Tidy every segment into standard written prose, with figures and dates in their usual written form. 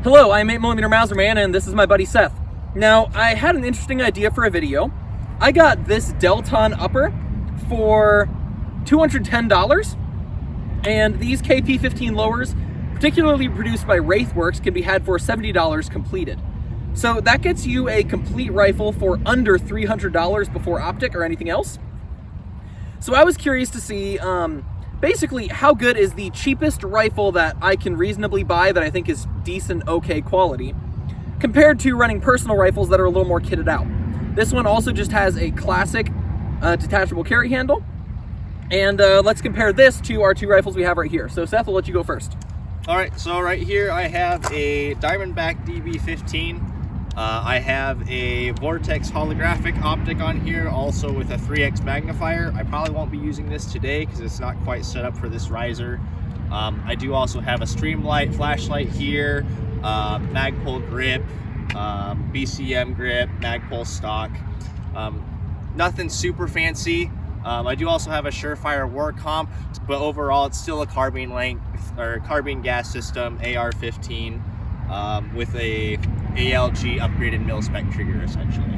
Hello, I'm 8mm Mauser Man, and this is my buddy Seth. Now, I had an interesting idea for a video. I got this Delton Upper for $210, and these KP-15 lowers, particularly produced by Wraithworks, can be had for $70 completed. So that gets you a complete rifle for under $300 before optic or anything else. So I was curious to see basically how good is the cheapest rifle that I can reasonably buy that I think is decent, okay quality, compared to running personal rifles that are a little more kitted out. This one also just has a classic detachable carry handle. And let's compare this to our two rifles we have right here. So Seth, I'll let you go first. All right, so right here I have a Diamondback DB15. I have a Vortex holographic optic on here, also with a 3x magnifier. I probably won't be using this today because it's not quite set up for this riser. I do also have a Streamlight flashlight here, Magpul grip, BCM grip, Magpul stock. Nothing super fancy. I do also have a Surefire War Comp, but overall it's still a carbine length or carbine gas system, AR-15, with a ALG upgraded mil-spec trigger essentially.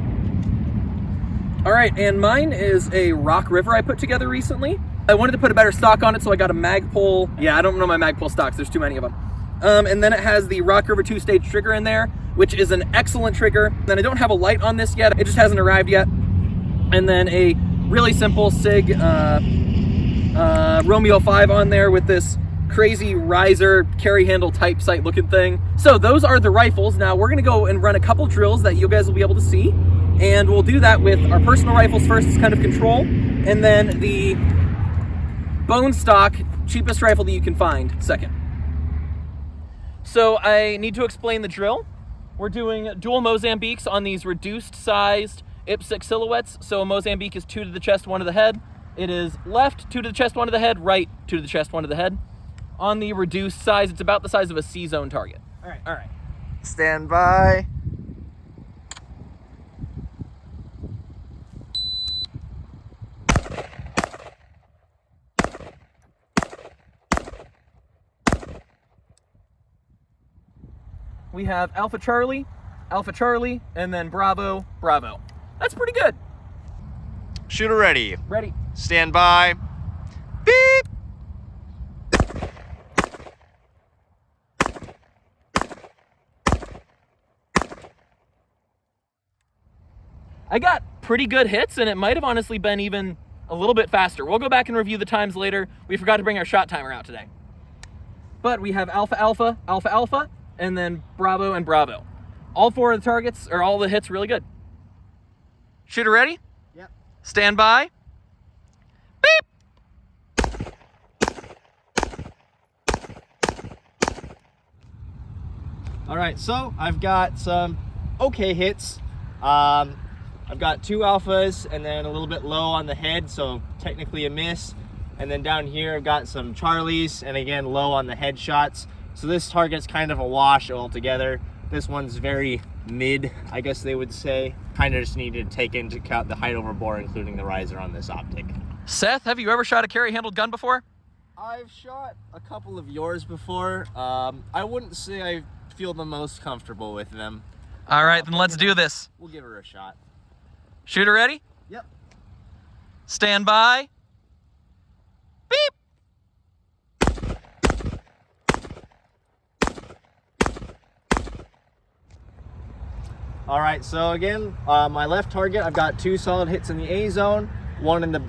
All right, and mine is a Rock River I put together recently. I wanted to put a better stock on it, so I got a Magpul. Yeah, I don't know my Magpul stocks, there's too many of them. And then it has the Rock River 2-stage trigger in there, which is an excellent trigger. Then I don't have a light on this yet, it just hasn't arrived yet. And then a really simple SIG Romeo 5 on there with this crazy riser carry handle type sight looking thing. So those are the rifles. Now we're gonna go and run a couple drills that you guys will be able to see, and we'll do that with our personal rifles first as kind of control, and then the bone stock cheapest rifle that you can find second. So I need to explain the drill. We're doing dual Mozambiques on these reduced sized IPSC silhouettes. So a Mozambique is 2 to the chest, 1 to the head. It is left 2 to the chest, 1 to the head, right 2 to the chest, 1 to the head. On the reduced size, it's about the size of a C-zone target. All right. Stand by. We have Alpha Charlie, and then Bravo, Bravo. That's pretty good. Shooter ready. Ready. Stand by. Beep. I got pretty good hits, and it might have honestly been even a little bit faster. We'll go back and review the times later. We forgot to bring our shot timer out today. But we have Alpha, Alpha, Alpha, Alpha, and then Bravo and Bravo. All 4 of the targets, or all the hits, really good. Shooter ready? Yep. Stand by. Beep! All right, so I've got some okay hits. I've got 2 alphas and then a little bit low on the head, so technically a miss. And then down here I've got some Charlies and again low on the head shots. So this target's kind of a wash altogether. This one's very mid, I guess they would say. Kind of just needed to take into account the height over bore, including the riser on this optic. Seth, have you ever shot a carry-handled gun before? I've shot a couple of yours before. I wouldn't say I feel the most comfortable with them. All right, then let's do this. We'll give her a shot. Shooter ready? Yep. Stand by. Beep! All right, so again, my left target, I've got 2 solid hits in the A zone, 1 in the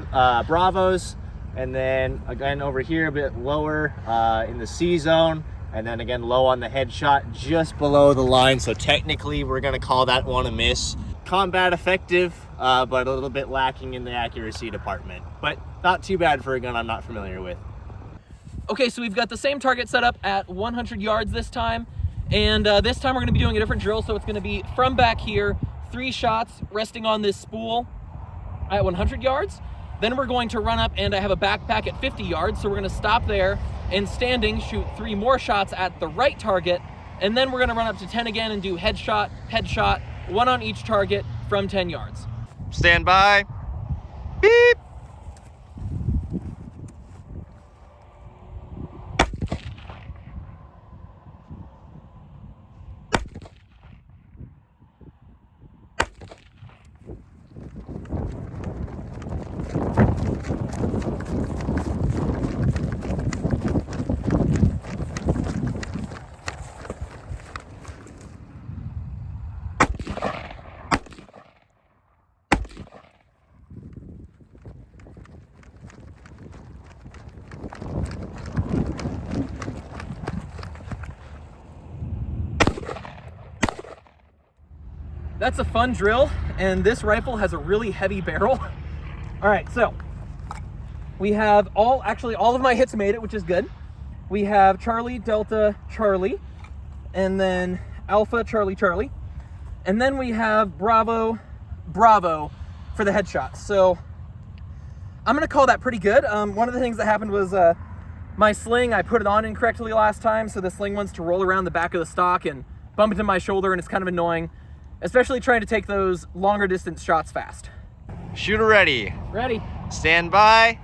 Bravos, and then again over here a bit lower in the C zone, and then again low on the headshot just below the line. So technically we're gonna call that one a miss. Combat effective, but a little bit lacking in the accuracy department, but not too bad for a gun I'm not familiar with. Okay, so we've got the same target set up at 100 yards this time, and this time we're gonna be doing a different drill. So it's gonna be from back here, 3 shots resting on this spool at 100 yards. Then we're going to run up, and I have a backpack at 50 yards, so we're gonna stop there and standing shoot 3 more shots at the right target, and then we're gonna run up to 10 again and do headshot, headshot, 1 on each target from 10 yards. Stand by. Beep. that's a fun drill, and this rifle has a really heavy barrel. All right, so we have actually all of my hits made it, which is good. We have Charlie, Delta, Charlie, and then Alpha, Charlie, Charlie. And then we have Bravo, Bravo for the headshot. So I'm gonna call that pretty good. One of the things that happened was my sling, I put it on incorrectly last time, so the sling wants to roll around the back of the stock and bump into my shoulder, and it's kind of annoying, especially trying to take those longer distance shots fast. Shooter ready. Ready. Stand by.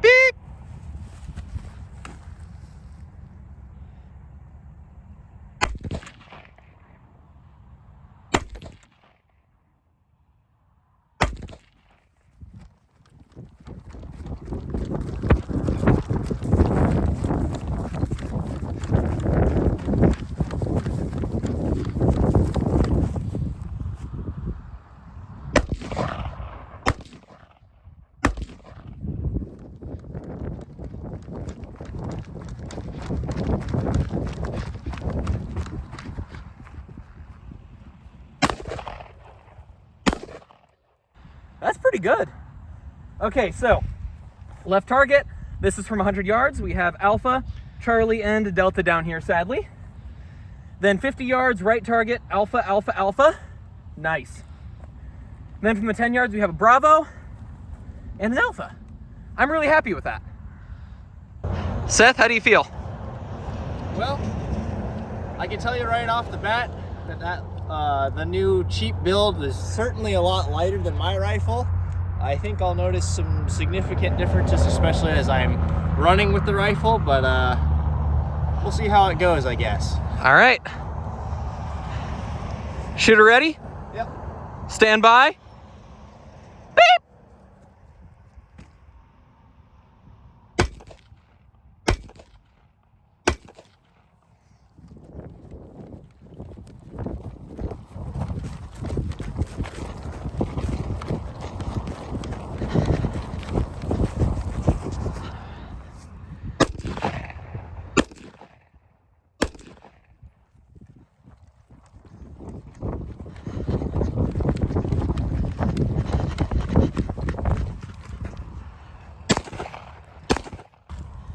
Beep. That's pretty good. Okay, so left target. This is from 100 yards. We have Alpha, Charlie, and Delta down here, sadly. Then 50 yards, right target, Alpha, Alpha, Alpha. Nice. Then from the 10 yards, we have a Bravo and an Alpha. I'm really happy with that. Seth, how do you feel? Well, I can tell you right off the bat that the new cheap build is certainly a lot lighter than my rifle. I think I'll notice some significant differences, especially as I'm running with the rifle, but we'll see how it goes, I guess. All right. Shooter ready? Yep. Stand by. Beep.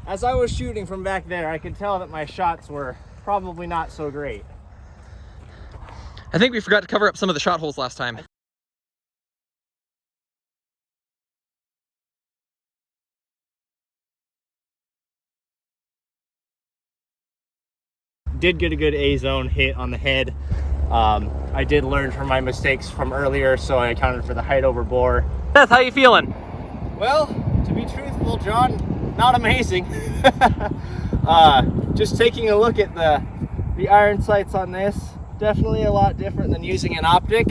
As I was shooting from back there, I could tell that my shots were probably not so great. I think we forgot to cover up some of the shot holes last time. Did get a good A-zone hit on the head. I did learn from my mistakes from earlier, so I accounted for the height over bore. Seth, how you feeling? Well, to be truthful, John, not amazing. Just taking a look at the iron sights on this, definitely a lot different than using an optic.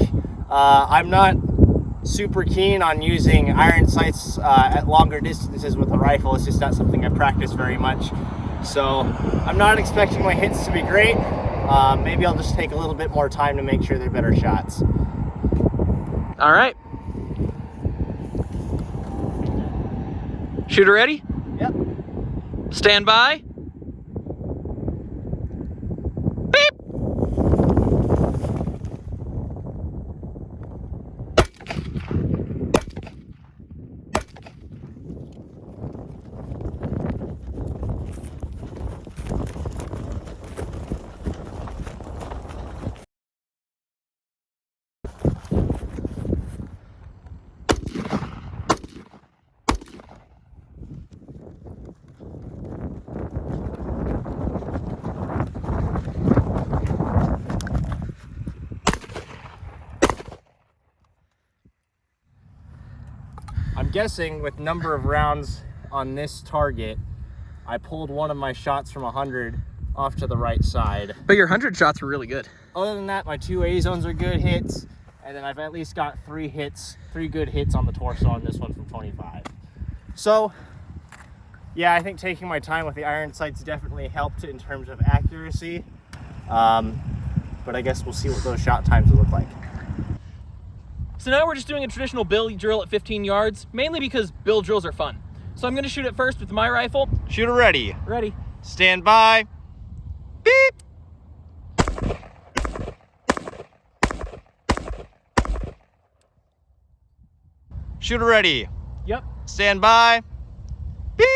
I'm not super keen on using iron sights at longer distances with a rifle. It's just not something I practice very much. So I'm not expecting my hits to be great. Maybe I'll just take a little bit more time to make sure they're better shots. All right. Shooter ready? Yep. Stand by. Beep. I'm guessing with number of rounds on this target, I pulled one of my shots from 100 off to the right side. But your 100 shots were really good. Other than that, my 2 A-zones are good hits, and then I've at least got 3 good hits on the torso on this one from 25. So, yeah, I think taking my time with the iron sights definitely helped in terms of accuracy. But I guess we'll see what those shot times will look like. So now we're just doing a traditional bill drill at 15 yards, mainly because bill drills are fun. So I'm gonna shoot it first with my rifle. Shooter ready. Ready. Stand by. Beep. Shooter ready. Yep. Stand by. Beep.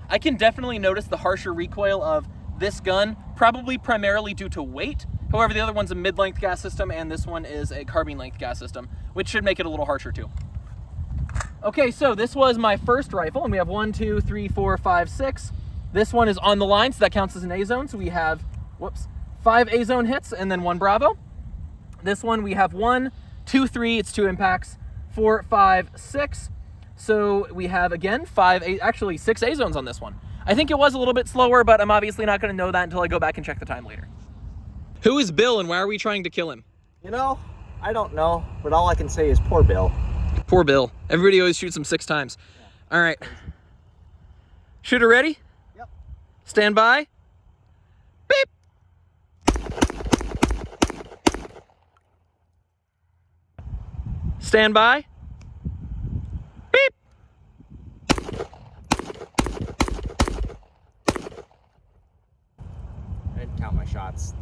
I can definitely notice the harsher recoil of this gun, probably primarily due to weight. However, the other one's a mid-length gas system, and this one is a carbine-length gas system, which should make it a little harsher too. Okay, so this was my first rifle, and we have 1, 2, 3, 4, 5, 6. This one is on the line, so that counts as an A-zone. So we have, 5 A-zone hits and then 1 Bravo. This one we have 1, 2, 3, it's 2 impacts, 4, 5, 6. So we have, again, 6 A-zones on this one. I think it was a little bit slower, but I'm obviously not going to know that until I go back and check the time later. Who is Bill, and why are we trying to kill him? You know, I don't know, but all I can say is poor Bill. Poor Bill. Everybody always shoots him 6 times. Yeah. All right. Shooter ready? Yep. Stand by. Beep. Stand by. Beep. I didn't count my shots.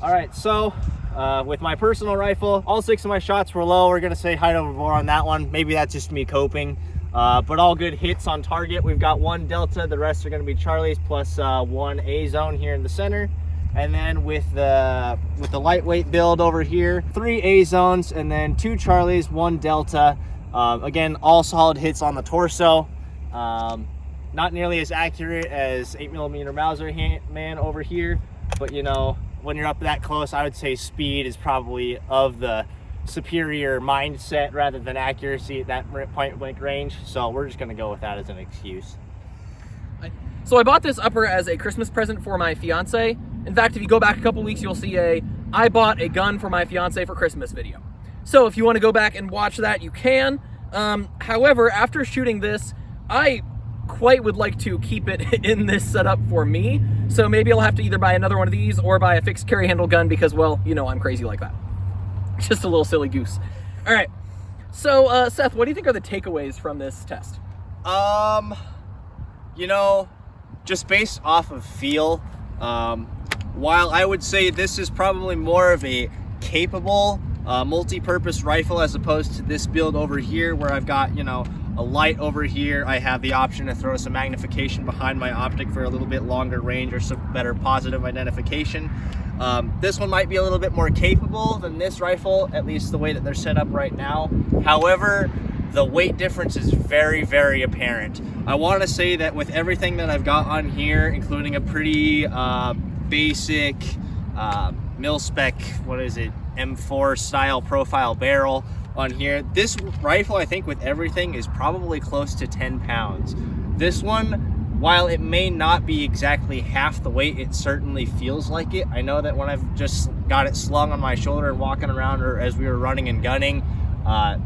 All right, so with my personal rifle, all 6 of my shots were low. We're gonna say height over bore on that one. Maybe that's just me coping, but all good hits on target. We've got 1 Delta, the rest are gonna be Charlies, plus 1 A-zone here in the center. And then with the lightweight build over here, 3 A-zones and then 2 Charlies, 1 Delta. Again, all solid hits on the torso. Not nearly as accurate as 8mm Mauser Man over here, but you know, when you're up that close, I would say speed is probably of the superior mindset rather than accuracy at that point blank range. So we're just gonna go with that as an excuse. So I bought this upper as a Christmas present for my fiance. In fact, if you go back a couple weeks, you'll see I bought a gun for my fiance for Christmas video. So if you want to go back and watch that, you can. However, after shooting this, I quite would like to keep it in this setup for me. So maybe I'll have to either buy another one of these or buy a fixed carry handle gun because, well, you know, I'm crazy like that. Just a little silly goose. All right. So, Seth, what do you think are the takeaways from this test? You know, just based off of feel, while I would say this is probably more of a capable multi-purpose rifle as opposed to this build over here where I've got, you know, a light over here. I have the option to throw some magnification behind my optic for a little bit longer range or some better positive identification. This one might be a little bit more capable than this rifle, at least the way that they're set up right now. However, the weight difference is very, very apparent. I want to say that with everything that I've got on here, including a pretty basic mil-spec, M4 style profile barrel on here, this rifle, I think with everything, is probably close to 10 pounds. This one, while it may not be exactly half the weight, it certainly feels like it. I know that when I've just got it slung on my shoulder and walking around, or as we were running and gunning,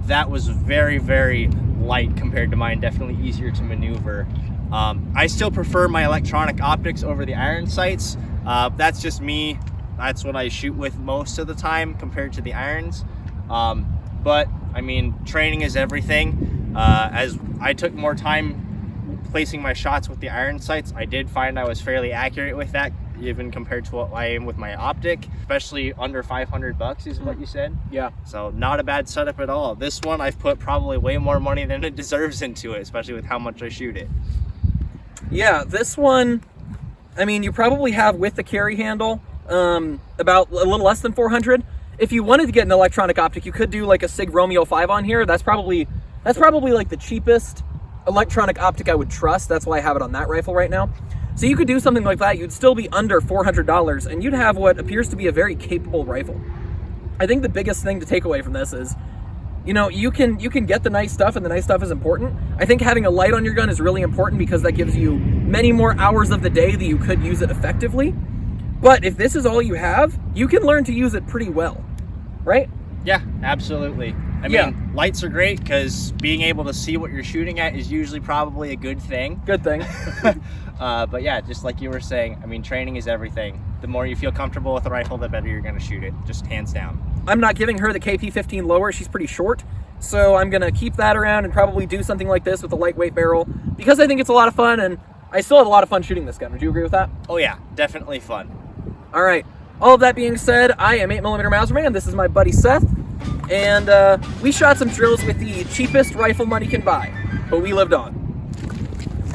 that was very, very light compared to mine, definitely easier to maneuver. I still prefer my electronic optics over the iron sights. That's just me. That's what I shoot with most of the time compared to the irons. But I mean, training is everything. As I took more time placing my shots with the iron sights, I did find I was fairly accurate with that, even compared to what I am with my optic, especially under 500 bucks is what you said. Yeah. So not a bad setup at all. This one, I've put probably way more money than it deserves into it, especially with how much I shoot it. Yeah, this one, I mean, you probably have with the carry handle about a little less than 400. If you wanted to get an electronic optic, you could do like a Sig Romeo 5 on here. That's probably like the cheapest electronic optic I would trust. That's why I have it on that rifle right now. So you could do something like that. You'd still be under $400 and you'd have what appears to be a very capable rifle. I think the biggest thing to take away from this is, you know, you can get the nice stuff, and the nice stuff is important. I think having a light on your gun is really important because that gives you many more hours of the day that you could use it effectively. But if this is all you have, you can learn to use it pretty well, right? Yeah, absolutely. I mean, lights are great because being able to see what you're shooting at is usually probably a good thing. Good thing. But yeah, just like you were saying, I mean, training is everything. The more you feel comfortable with a rifle, the better you're going to shoot it, just hands down. I'm not giving her the KP-15 lower. She's pretty short. So I'm going to keep that around and probably do something like this with a lightweight barrel because I think it's a lot of fun. And I still had a lot of fun shooting this gun. Would you agree with that? Oh yeah, definitely fun. All right. All of that being said, I am 8mm Mauser Man. This is my buddy Seth. And we shot some drills with the cheapest rifle money can buy. But we lived on.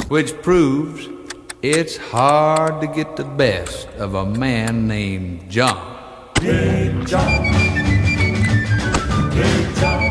Which proves it's hard to get the best of a man named John. Big John. Big John.